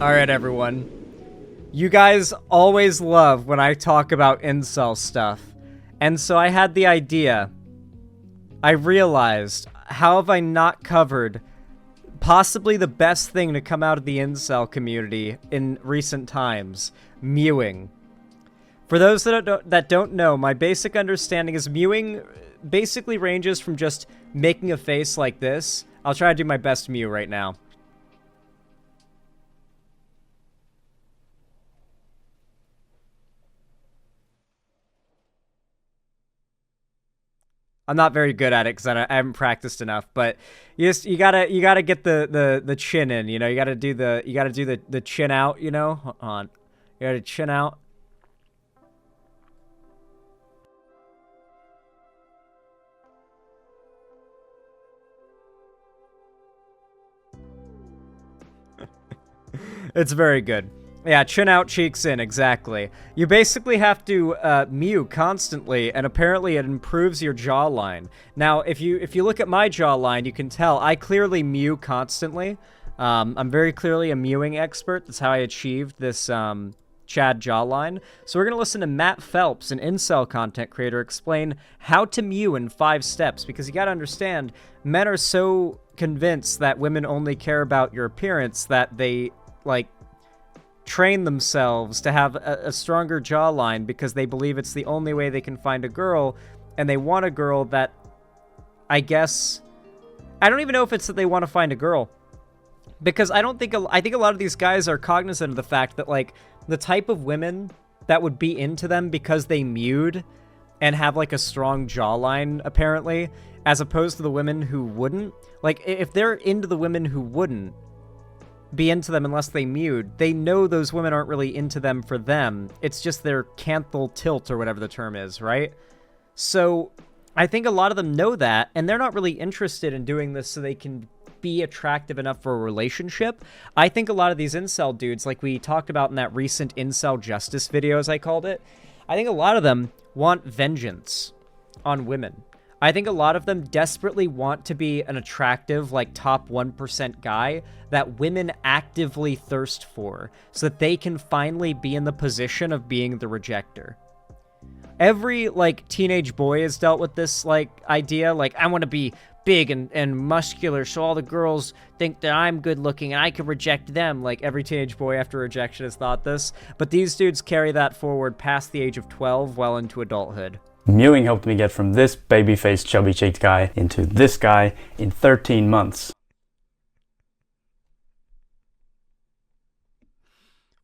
Alright, everyone. You guys always love when I talk about incel stuff. And so I had the idea. I realized, how have I not covered possibly the best thing to come out of the incel community in recent times? Mewing. For those that don't know, my basic understanding is mewing basically ranges from just making a face like this. I'll try to do my best mew right now. I'm not very good at it because I haven't practiced enough, but you gotta get the chin in, you know. You gotta do the chin out, you know. Hold on, you gotta chin out. It's very good. Yeah, chin out, cheeks in, exactly. You basically have to mew constantly, and apparently it improves your jawline. Now, if you look at my jawline, you can tell I clearly mew constantly. I'm very clearly a mewing expert. That's how I achieved this Chad jawline. So we're going to listen to Matt Phelps, an incel content creator, explain how to mew in 5 steps, because you got to understand, men are so convinced that women only care about your appearance that they, like, train themselves to have a stronger jawline because they believe it's the only way they can find a girl, and they want a girl that, I guess, I don't even know if it's that they want to find a girl, because I think a lot of these guys are cognizant of the fact that, like, the type of women that would be into them because they mewed and have, like, a strong jawline, apparently, as opposed to the women who wouldn't. Like, if they're into the women who wouldn't be into them unless they mewed, they know those women aren't really into them for them. It's just their canthal tilt, or whatever the term is, right? So I think a lot of them know that, and they're not really interested in doing this so they can be attractive enough for a relationship. I think a lot of these incel dudes, like we talked about in that recent incel justice video, as I called it, I think a lot of them want vengeance on women. I think a lot of them desperately want to be an attractive, like, top 1% guy that women actively thirst for, so that they can finally be in the position of being the rejecter. Every, like, teenage boy has dealt with this, like, idea, like, I want to be big and muscular so all the girls think that I'm good looking and I can reject them. Like, every teenage boy after rejection has thought this, but these dudes carry that forward past the age of 12 well into adulthood. Mewing helped me get from this baby-faced, chubby-cheeked guy into this guy in 13 months.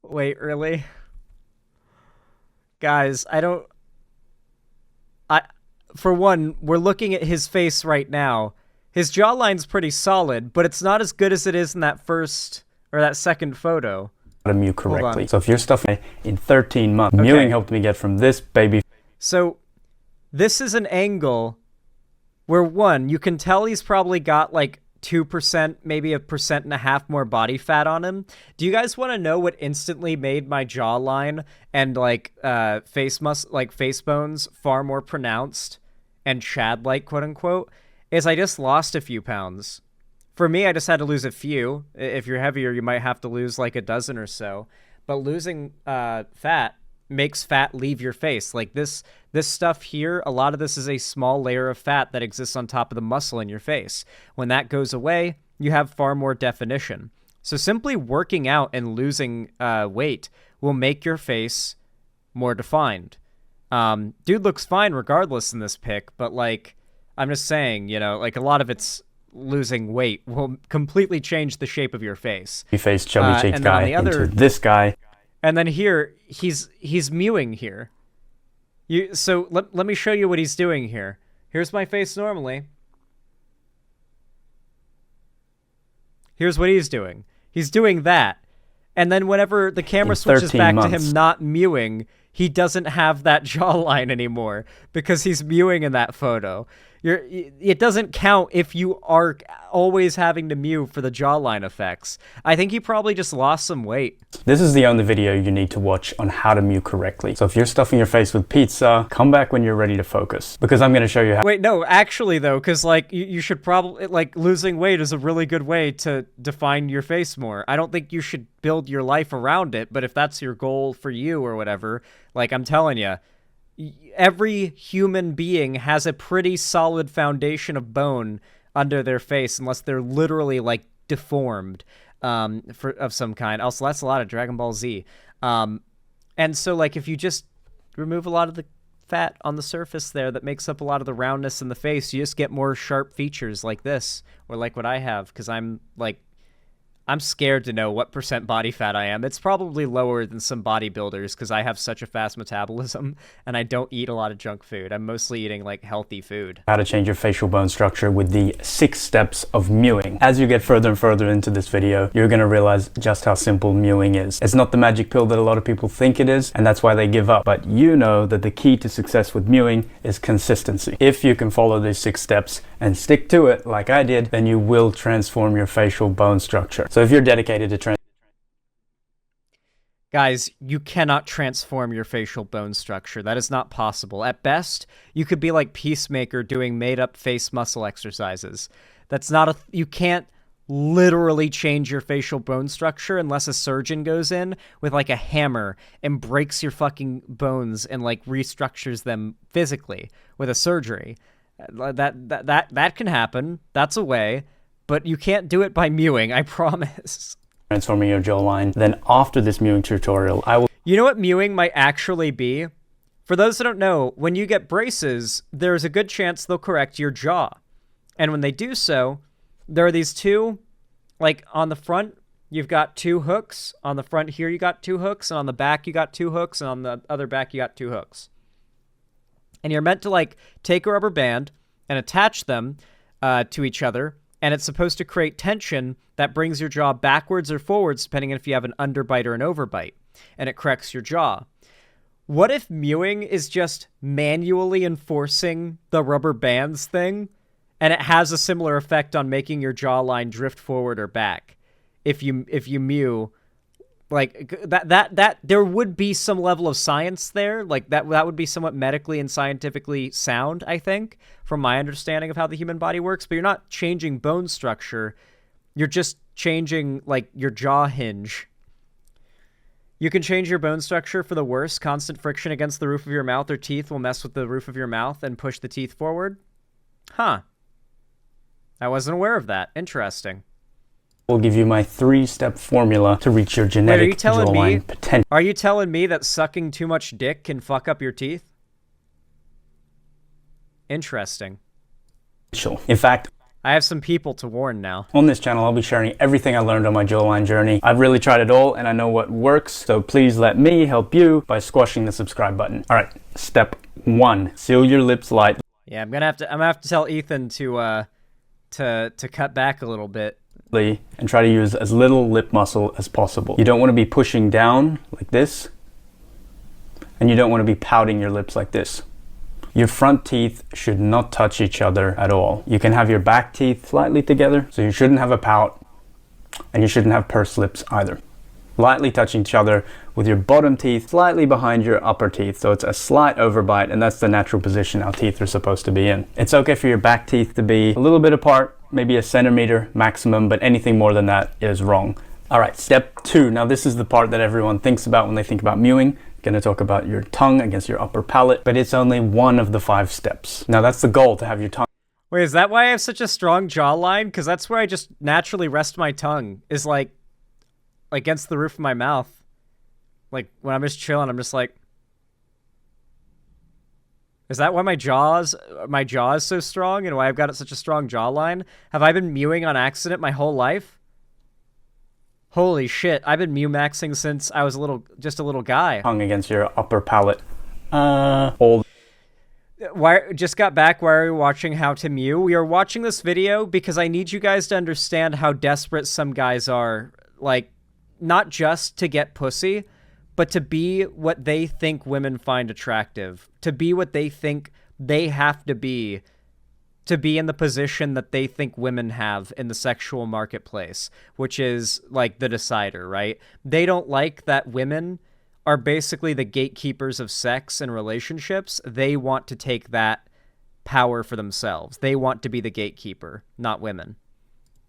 Wait, really? Guys, for one, we're looking at his face right now. His jawline's pretty solid, but it's not as good as it is in that first, or that second photo. To mew correctly. So if you're stuffing in 13 months, okay. Mewing helped me get from this baby. So this is an angle where, one, you can tell he's probably got like 2%, maybe 1.5% more body fat on him. Do you guys want to know what instantly made my jawline and like face bones far more pronounced and Chad-like, quote unquote? Is I just lost a few pounds. For me, I just had to lose a few. If you're heavier, you might have to lose like a dozen or so. But losing fat makes fat leave your face. Like this stuff here, a lot of this is a small layer of fat that exists on top of the muscle in your face. When that goes away, you have far more definition. So simply working out and losing weight will make your face more defined. Dude looks fine regardless in this pic, but like, I'm just saying, you know, like a lot of it's losing weight will completely change the shape of your face. Face chubby-cheeked guy into this guy. And then here, he's mewing here. So let me show you what he's doing here. Here's my face normally. Here's what he's doing. He's doing that. And then whenever the camera switches back to him not mewing, he doesn't have that jawline anymore because he's mewing in that photo. It doesn't count if you are always having to mew for the jawline effects. I think you probably just lost some weight. This is the only video you need to watch on how to mew correctly. So if you're stuffing your face with pizza, come back when you're ready to focus, because I'm going to show you how. Wait, no, actually though, because like you should probably, like, losing weight is a really good way to define your face more. I don't think you should build your life around it, but if that's your goal for you or whatever, like, I'm telling you, every human being has a pretty solid foundation of bone under their face, unless they're literally like deformed of some kind. Also, that's a lot of Dragon Ball Z. And so like if you just remove a lot of the fat on the surface there that makes up a lot of the roundness in the face, you just get more sharp features like this, or like what I have, because I'm scared to know what % body fat I am. It's probably lower than some bodybuilders because I have such a fast metabolism and I don't eat a lot of junk food. I'm mostly eating like healthy food. How to change your facial bone structure with the 6 steps of mewing. As you get further and further into this video, you're going to realize just how simple mewing is. It's not the magic pill that a lot of people think it is, and that's why they give up. But you know that the key to success with mewing is consistency. If you can follow these 6 steps and stick to it like I did, then you will transform your facial bone structure. So if you're dedicated to Guys, you cannot transform your facial bone structure. That is not possible. At best, you could be like Peacemaker doing made-up face muscle exercises. That's not you can't literally change your facial bone structure unless a surgeon goes in with like a hammer and breaks your fucking bones and like restructures them physically with a surgery. That can happen. That's a way. But you can't do it by mewing, I promise. Transforming your jawline. Then after this mewing tutorial, I will... You know what mewing might actually be? For those that don't know, when you get braces, there's a good chance they'll correct your jaw. And when they do so, there are these two, like on the front, you've got 2 hooks. On the front here, you got 2 hooks. And on the back, you got 2 hooks. And on the other back, you got 2 hooks. And you're meant to like take a rubber band and attach them to each other. And it's supposed to create tension that brings your jaw backwards or forwards, depending on if you have an underbite or an overbite, and it corrects your jaw. What if mewing is just manually enforcing the rubber bands thing, and it has a similar effect on making your jawline drift forward or back? If you mew, like that there would be some level of science there, like that would be somewhat medically and scientifically sound, I think, from my understanding of how the human body works. But you're not changing bone structure, you're just changing like your jaw hinge. You can change your bone structure for the worse. Constant friction against the roof of your mouth or teeth will mess with the roof of your mouth and push the teeth forward. Huh, I wasn't aware of that. Interesting. Will give you my 3-step formula to reach your genetic jawline potential. Are you telling me that sucking too much dick can fuck up your teeth? Interesting. In fact, I have some people to warn now. On this channel, I'll be sharing everything I learned on my jawline journey. I've really tried it all and I know what works, so please let me help you by squashing the subscribe button. All right, step 1, seal your lips lightly. Yeah, I'm gonna have to tell Ethan to cut back a little bit. And try to use as little lip muscle as possible. You don't want to be pushing down like this, and you don't want to be pouting your lips like this. Your front teeth should not touch each other at all. You can have your back teeth slightly together, so you shouldn't have a pout, and you shouldn't have pursed lips either. Lightly touching each other with your bottom teeth slightly behind your upper teeth, so it's a slight overbite, and that's the natural position our teeth are supposed to be in. It's okay for your back teeth to be a little bit apart, maybe a centimeter maximum, but anything more than that is wrong. All right, step 2. Now this is the part that everyone thinks about when they think about mewing. Going to talk about your tongue against your upper palate, but it's only one of the 5 steps. Now that's the goal, to have your tongue. Wait, is that why I have such a strong jawline? Because that's where I just naturally rest my tongue, is like against the roof of my mouth. Like when I'm just chilling, I'm just like, is that why my jaw is so strong and why I've got such a strong jawline? Have I been mewing on accident my whole life? Holy shit, I've been Mewmaxxing since I was just a little guy. Tongue against your upper palate. Just got back. Why are we watching How to Mew? We are watching this video because I need you guys to understand how desperate some guys are. Like, not just to get pussy, but to be what they think women find attractive. To be what they think they have to be to be in the position that they think women have in the sexual marketplace, which is like the decider, right? They don't like that women are basically the gatekeepers of sex and relationships. They want to take that power for themselves. They want to be the gatekeeper, not women.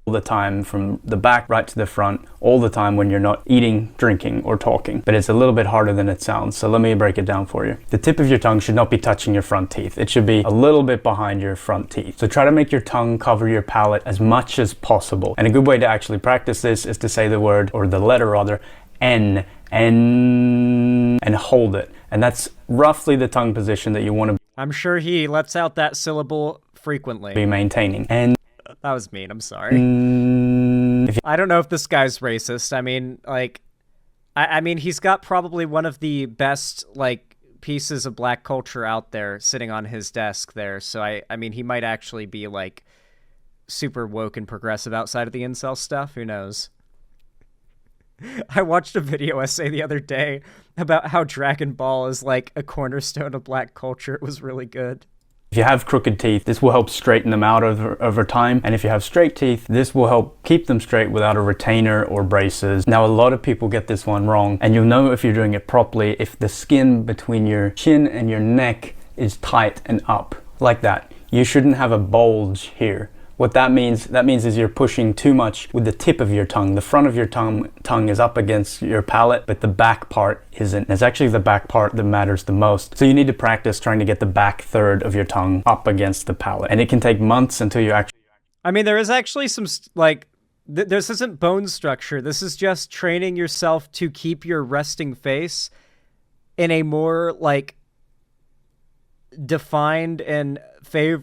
All the time, from the back right to the front, all the time when you're not eating, drinking, or talking. But it's a little bit harder than it sounds, so let me break it down for you. The tip of your tongue should not be touching your front teeth. It should be a little bit behind your front teeth. So try to make your tongue cover your palate as much as possible. And a good way to actually practice this is to say the word, or the letter rather, N, and hold it. And that's roughly the tongue position that you want to I'm sure he lets out that syllable frequently. be maintaining. And that was mean, I'm sorry. I don't know if this guy's racist. I mean, like, I mean, he's got probably one of the best, like, pieces of black culture out there sitting on his desk there. So, I mean, he might actually be, like, super woke and progressive outside of the incel stuff. Who knows? I watched a video essay the other day about how Dragon Ball is, like, a cornerstone of black culture. It was really good. if you have crooked teeth, this will help straighten them out over time. And if you have straight teeth, this will help keep them straight without a retainer or braces. Now, a lot of people get this one wrong, and you'll know if you're doing it properly if the skin between your chin and your neck is tight and up, like that. You shouldn't have a bulge here. What that means is you're pushing too much with the tip of your tongue. The front of your tongue is up against your palate, but the back part isn't. It's actually the back part that matters the most. So you need to practice trying to get the back third of your tongue up against the palate. And it can take months until you actually... I mean, there is actually some, like, this isn't bone structure. This is just training yourself to keep your resting face in a more, like, defined and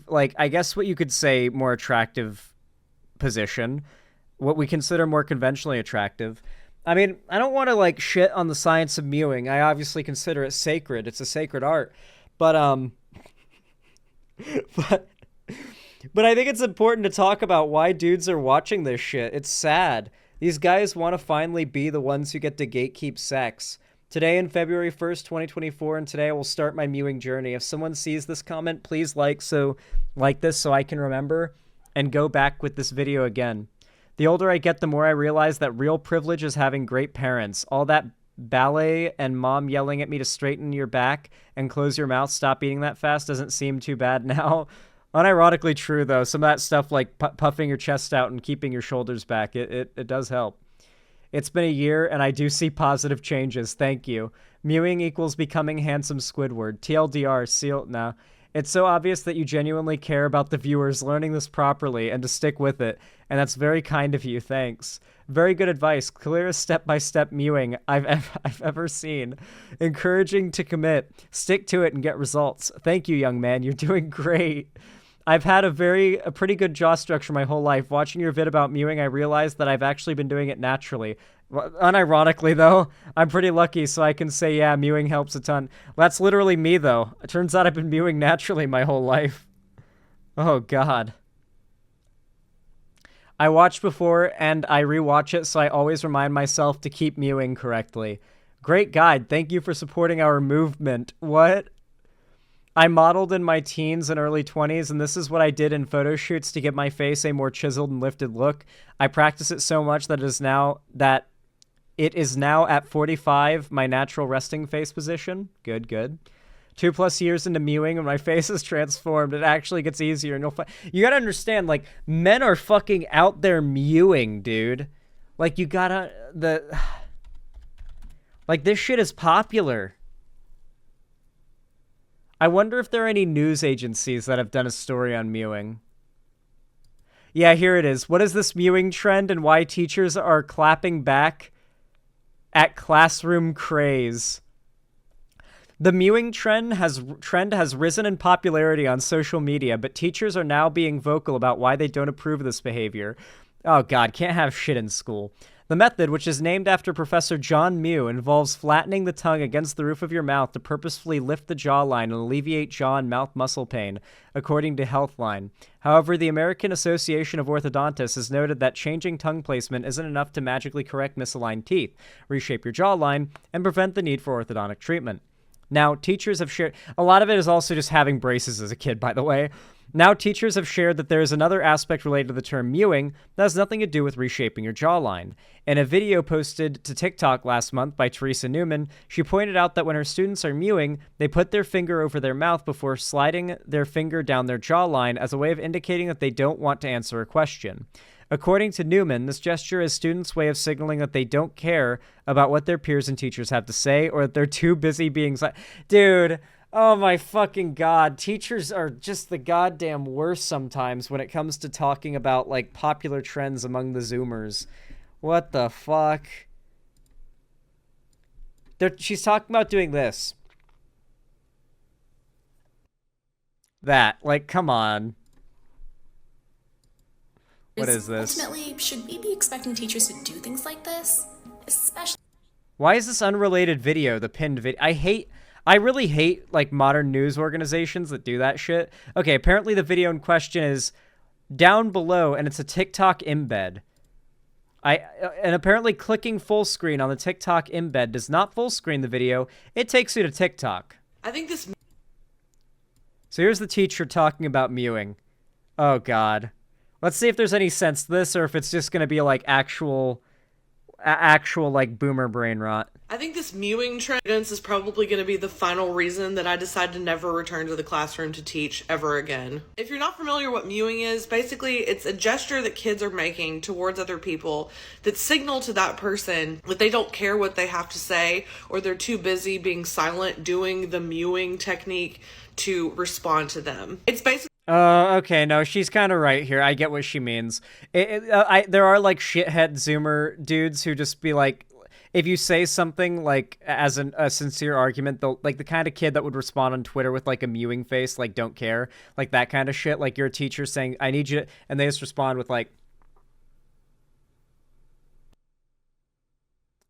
like, I guess what you could say more attractive position, what we consider more conventionally attractive. I mean, I don't want to like shit on the science of mewing. I obviously consider it sacred. It's a sacred art, but but I think it's important to talk about why dudes are watching this shit. It's sad. These guys want to finally be the ones who get to gatekeep sex. Today in February 1st, 2024, and today I will start my mewing journey. If someone sees this comment, please like this so I can remember and go back with this video again. The older I get, the more I realize that real privilege is having great parents. All that ballet and mom yelling at me to straighten your back and close your mouth, stop eating that fast, doesn't seem too bad now. Unironically true, though. Some of that stuff like puffing your chest out and keeping your shoulders back, it does help. It's been a year, and I do see positive changes. Thank you. Mewing equals becoming handsome Squidward. TLDR, seal... No. It's so obvious that you genuinely care about the viewers learning this properly and to stick with it, and that's very kind of you. Thanks. Very good advice. Clearest step-by-step mewing I've ever seen. Encouraging to commit. Stick to it and get results. Thank you, young man. You're doing great. I've had a pretty good jaw structure my whole life. Watching your vid about mewing, I realized that I've actually been doing it naturally. Unironically, though, I'm pretty lucky, so I can say, yeah, mewing helps a ton. That's literally me, though. It turns out I've been mewing naturally my whole life. Oh, God. I watched before, and I rewatch it, so I always remind myself to keep mewing correctly. Great guide. Thank you for supporting our movement. What? I modeled in my teens and early 20s, and this is what I did in photo shoots to give my face a more chiseled and lifted look. I practice it so much that it is now at 45, my natural resting face position. Good, good. 2+ years into mewing, and my face is transformed. It actually gets easier, and you gotta understand, like, men are fucking out there mewing, dude. Like, you gotta, like, this shit is popular. I wonder if there are any news agencies that have done a story on mewing. Yeah, here it is. What is this mewing trend and why teachers are clapping back at classroom craze? The mewing trend has risen in popularity on social media, but teachers are now being vocal about why they don't approve of this behavior. Oh God, can't have shit in school. The method, which is named after Professor John Mew, involves flattening the tongue against the roof of your mouth to purposefully lift the jawline and alleviate jaw and mouth muscle pain, according to Healthline. However, the American Association of Orthodontists has noted that changing tongue placement isn't enough to magically correct misaligned teeth, reshape your jawline, and prevent the need for orthodontic treatment. Now, teachers have shared... A lot of it is also just having braces as a kid, by the way. Now, teachers have shared that there is another aspect related to the term mewing that has nothing to do with reshaping your jawline. In a video posted to TikTok last month by Teresa Newman, she pointed out that when her students are mewing, they put their finger over their mouth before sliding their finger down their jawline as a way of indicating that they don't want to answer a question. According to Newman, this gesture is students' way of signaling that they don't care about what their peers and teachers have to say, or that they're too busy being Dude, oh my fucking god. Teachers are just the goddamn worst sometimes when it comes to talking about, like, popular trends among the Zoomers. What the fuck? She's talking about doing this. That. Like, come on. What is this? Ultimately, should we be expecting teachers to do things like this? Especially... Why is this unrelated video, the pinned video? I really hate, like, modern news organizations that do that shit. Okay, apparently the video in question is down below, and it's a TikTok embed. And apparently clicking full screen on the TikTok embed does not full screen the video. It takes you to TikTok. I think this... So here's the teacher talking about mewing. Oh, God. Let's see if there's any sense to this, or if it's just going to be, like, actual, like, boomer brain rot. I think this mewing trend is probably going to be the final reason that I decide to never return to the classroom to teach ever again. If you're not familiar what mewing is, basically it's a gesture that kids are making towards other people that signal to that person that they don't care what they have to say, or they're too busy being silent doing the mewing technique to respond to them. It's basically... Okay, no, she's kind of right here. I get what she means. There are, like, shithead Zoomer dudes who just be like, if you say something, like, as a sincere argument, they'll, like, the kind of kid that would respond on Twitter with, like, a mewing face, like, don't care, like, that kind of shit. Like, your teacher saying, I need you to, and they just respond with, like,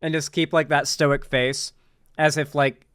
and just keep, like, that stoic face, as if, like,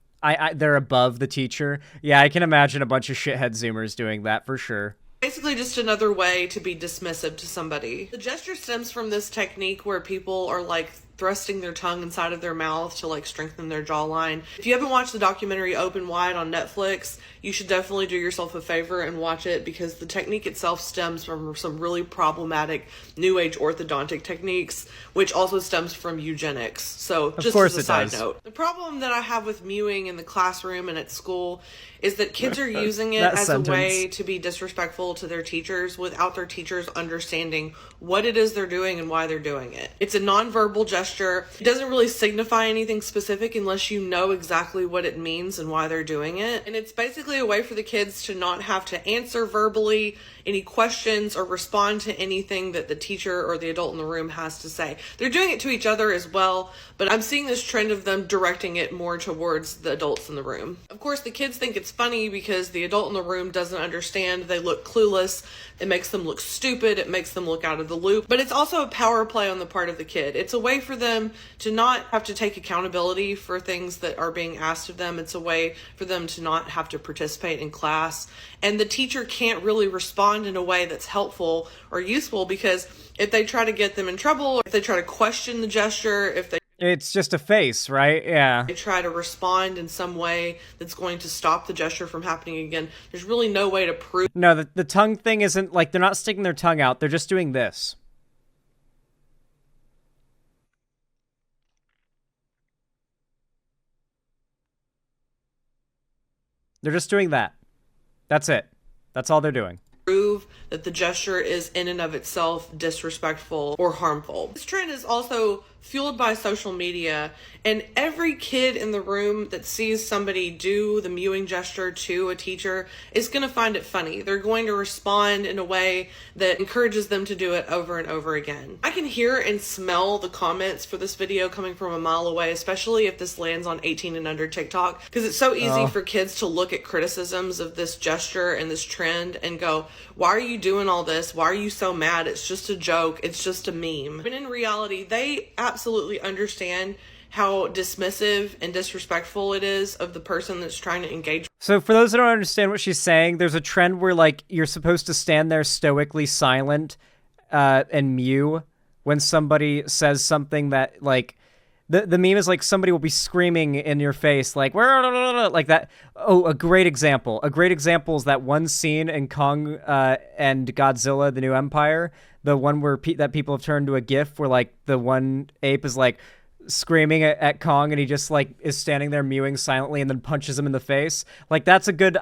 they're above the teacher. Yeah, I can imagine a bunch of shithead Zoomers doing that for sure. Basically just another way to be dismissive to somebody. The gesture stems from this technique where people are, like, thrusting their tongue inside of their mouth to, like, strengthen their jawline. If you haven't watched the documentary Open Wide on Netflix, you should definitely do yourself a favor and watch it, because the technique itself stems from some really problematic new age orthodontic techniques, which also stems from eugenics. So just as a side note. The problem that I have with mewing in the classroom and at school is that kids are using it as a way to be disrespectful to their teachers without their teachers understanding what it is they're doing and why they're doing it. It's a nonverbal gesture. It doesn't really signify anything specific unless you know exactly what it means and why they're doing it. And it's basically a way for the kids to not have to answer verbally any questions or respond to anything that the teacher or the adult in the room has to say. They're doing it to each other as well, but I'm seeing this trend of them directing it more towards the adults in the room. Of course, the kids think it's funny because the adult in the room doesn't understand. They look clueless. It makes them look stupid. It makes them look out of the loop. But it's also a power play on the part of the kid. It's a way for them to not have to take accountability for things that are being asked of them. It's a way for them to not have to participate in class. And the teacher can't really respond in a way that's helpful or useful, because if they try to get them in trouble, or if they try to question the gesture, if they... It's just a face, right? Yeah. They try to respond in some way that's going to stop the gesture from happening again. There's really no way to prove... No, the tongue thing isn't, like, they're not sticking their tongue out. They're just doing this. They're just doing that. That's it. That's all they're doing. Prove that the gesture is in and of itself disrespectful or harmful. This trend is also fueled by social media, and every kid in the room that sees somebody do the mewing gesture to a teacher is going to find it funny. They're going to respond in a way that encourages them to do it over and over again. I can hear and smell the comments for this video coming from a mile away, especially if this lands on 18 and under TikTok, because it's so easy for kids to look at criticisms of this gesture and this trend and go, why are you doing all this? Why are you so mad? It's just a joke. It's just a meme. But in reality, they absolutely understand how dismissive and disrespectful it is of the person that's trying to engage. So for those that don't understand what she's saying, there's a trend where, like, you're supposed to stand there stoically silent and mew when somebody says something that, like, the meme is like somebody will be screaming in your face like like that. Oh, a great example. A great example is that one scene in Kong and Godzilla: The New Empire, the one where that people have turned to a GIF where like the one ape is like screaming at Kong and he just like is standing there mewing silently and then punches him in the face. Like that's a good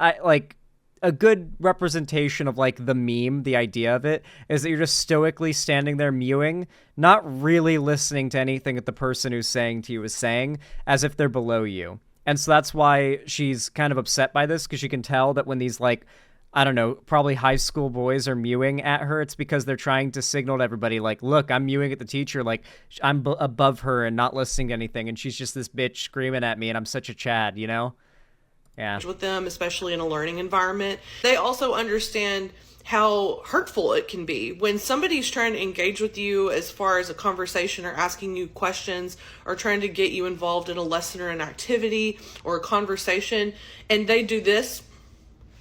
a good representation of like the meme. The idea of it is that you're just stoically standing there mewing, not really listening to anything that the person who's saying to you is saying, as if they're below you. And so that's why she's kind of upset by this, because she can tell that when these like, I don't know, probably high school boys are mewing at her, it's because they're trying to signal to everybody like, look, I'm mewing at the teacher, like I'm above her and not listening to anything, and she's just this bitch screaming at me and I'm such a Chad, you know? Yeah. With them, especially in a learning environment. They also understand how hurtful it can be when somebody's trying to engage with you as far as a conversation or asking you questions or trying to get you involved in a lesson or an activity or a conversation, and they do this.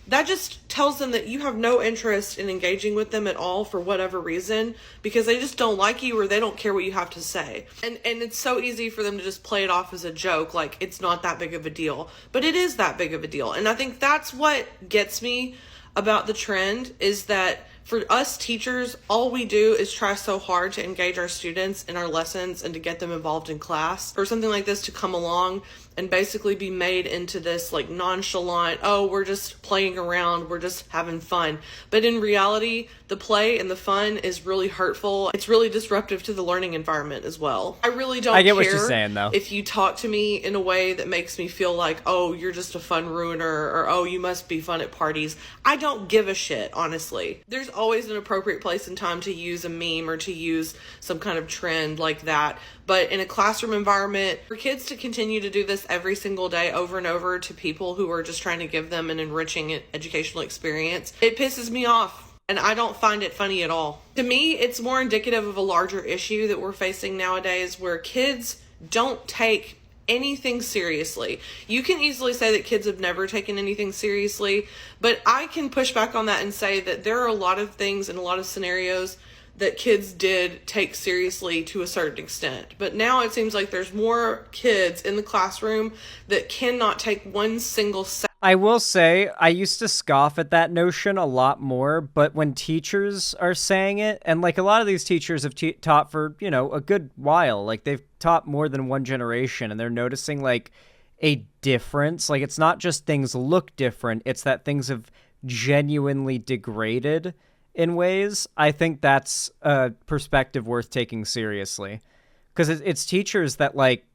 That just tells them that you have no interest in engaging with them at all for whatever reason, because they just don't like you or they don't care what you have to say. And it's so easy for them to just play it off as a joke, like it's not that big of a deal. But it is that big of a deal. And I think that's what gets me about the trend, is that for us teachers, all we do is try so hard to engage our students in our lessons and to get them involved in class. For something like this to come along and basically be made into this like nonchalant, oh, we're just playing around, we're just having fun. But in reality, the play and the fun is really hurtful. It's really disruptive to the learning environment as well. I really don't care what you're saying, though. If you talk to me in a way that makes me feel like, oh, you're just a fun ruiner, or oh, you must be fun at parties. I don't give a shit, honestly. There's always an appropriate place and time to use a meme or to use some kind of trend like that. But in a classroom environment, for kids to continue to do this every single day over and over to people who are just trying to give them an enriching educational experience, it pisses me off. And I don't find it funny at all. To me, it's more indicative of a larger issue that we're facing nowadays, where kids don't take anything seriously. You can easily say that kids have never taken anything seriously, but I can push back on that and say that there are a lot of things and a lot of scenarios that kids did take seriously to a certain extent. But now it seems like there's more kids in the classroom that cannot take one single second. I will say, I used to scoff at that notion a lot more, but when teachers are saying it, and like a lot of these teachers have taught for, you know, a good while, like they've taught more than one generation, and they're noticing like a difference. Like it's not just things look different, it's that things have genuinely degraded in ways. I think that's a perspective worth taking seriously, because it's teachers that like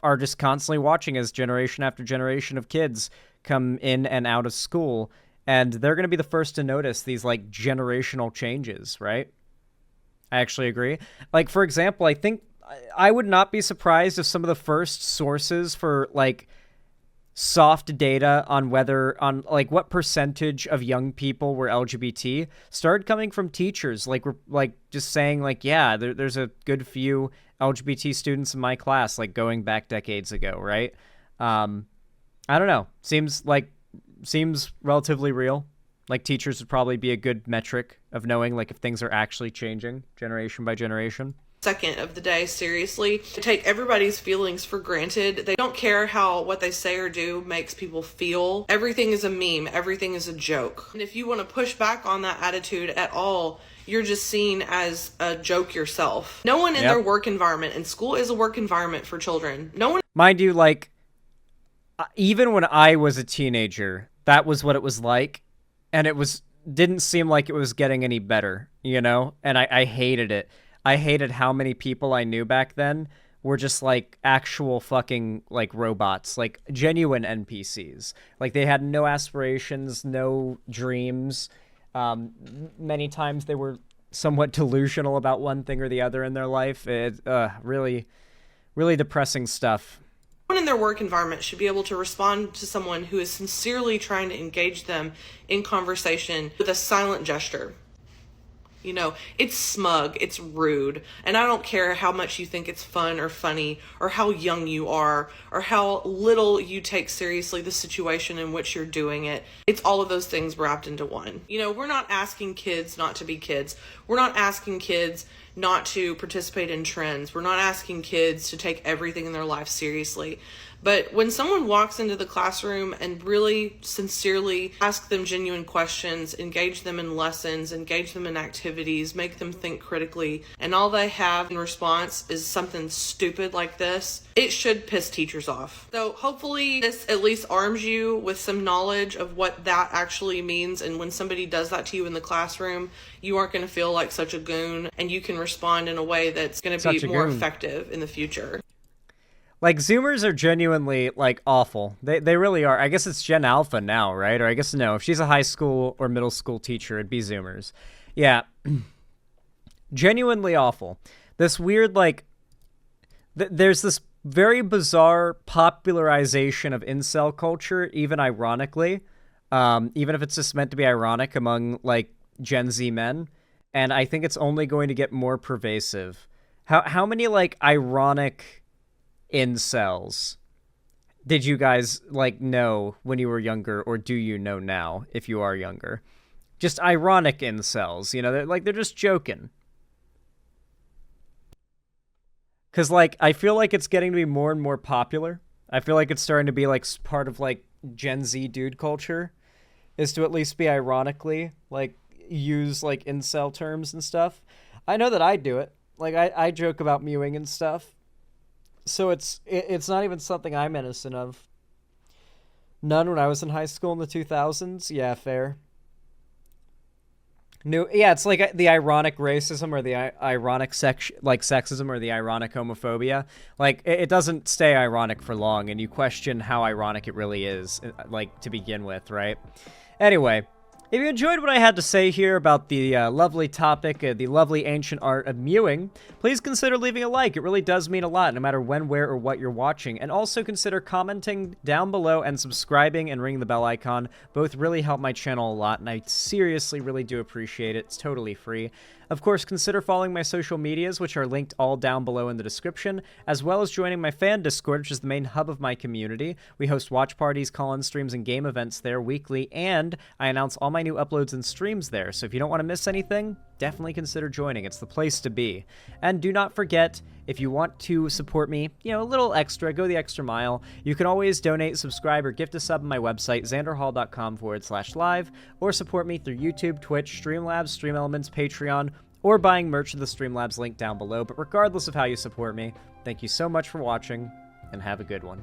are just constantly watching as generation after generation of kids come in and out of school, and they're going to be the first to notice these like generational changes, right? I actually agree. Like, for example, I think I would not be surprised if some of the first sources for like soft data on like what percentage of young people were LGBT started coming from teachers. Like we're like just saying like, yeah, there's a good few LGBT students in my class, like going back decades ago, right? I don't know. Seems relatively real. Like teachers would probably be a good metric of knowing like if things are actually changing generation by generation. Second of the day seriously. They take everybody's feelings for granted. They don't care how what they say or do makes people feel. Everything is a meme. Everything is a joke. And if you want to push back on that attitude at all, you're just seen as a joke yourself. No one in their work environment, and school is a work environment for children. No one. Mind you, like, even when I was a teenager, that was what it was like, and it didn't seem like it was getting any better, you know? And I hated it. I hated how many people I knew back then were just like actual fucking like robots, like genuine NPCs. Like they had no aspirations, no dreams. Many times they were somewhat delusional about one thing or the other in their life. It really, really depressing stuff. Everyone in their work environment should be able to respond to someone who is sincerely trying to engage them in conversation with a silent gesture. You know, it's smug, it's rude, and I don't care how much you think it's fun or funny, or how young you are, or how little you take seriously the situation in which you're doing it. It's all of those things wrapped into one. You know, we're not asking kids not to be kids. We're not asking kids not to participate in trends. We're not asking kids to take everything in their life seriously. But when someone walks into the classroom and really sincerely ask them genuine questions, engage them in lessons, engage them in activities, make them think critically, and all they have in response is something stupid like this, it should piss teachers off. So hopefully this at least arms you with some knowledge of what that actually means, and when somebody does that to you in the classroom, you aren't going to feel like such a goon, and you can respond in a way that's going to be more effective in the future. Like, Zoomers are genuinely, like, awful. They really are. I guess it's Gen Alpha now, right? Or I guess no. If she's a high school or middle school teacher, it'd be Zoomers. Yeah. Genuinely awful. This weird, like... there's this very bizarre popularization of incel culture, even ironically. Even if it's just meant to be ironic among, like, Gen Z men. And I think it's only going to get more pervasive. How many, like, ironic... incels did you guys like know when you were younger, or do you know now if you are younger? Just ironic incels, you know, they're just joking. Because, like, I feel like it's getting to be more and more popular. I feel like it's starting to be, like, part of, like, Gen Z dude culture, is to at least be ironically, like, use, like, incel terms and stuff. I know that I do it. Like, I joke about mewing and stuff. So it's not even something I'm innocent of. None when I was in high school in the 2000s. Yeah, fair. No, yeah, it's like the ironic racism or the ironic sexism or the ironic homophobia. Like, it doesn't stay ironic for long, and you question how ironic it really is, like, to begin with, right? Anyway, if you enjoyed what I had to say here about the lovely topic, the lovely ancient art of mewing, please consider leaving a like. It really does mean a lot, no matter when, where, or what you're watching. And also consider commenting down below and subscribing and ringing the bell icon. Both really help my channel a lot, and I seriously really do appreciate it. It's totally free. Of course, consider following my social medias, which are linked all down below in the description, as well as joining my fan Discord, which is the main hub of my community. We host watch parties, call-in streams, and game events there weekly, and I announce all my new uploads and streams there, so if you don't want to miss anything, definitely consider joining. It's the place to be. And do not forget, if you want to support me, you know, a little extra, go the extra mile, you can always donate, subscribe, or gift a sub on my website, xanderhall.com/live, or support me through YouTube, Twitch, Streamlabs, StreamElements, Patreon, or buying merch at the Streamlabs link down below. But regardless of how you support me, thank you so much for watching, and have a good one.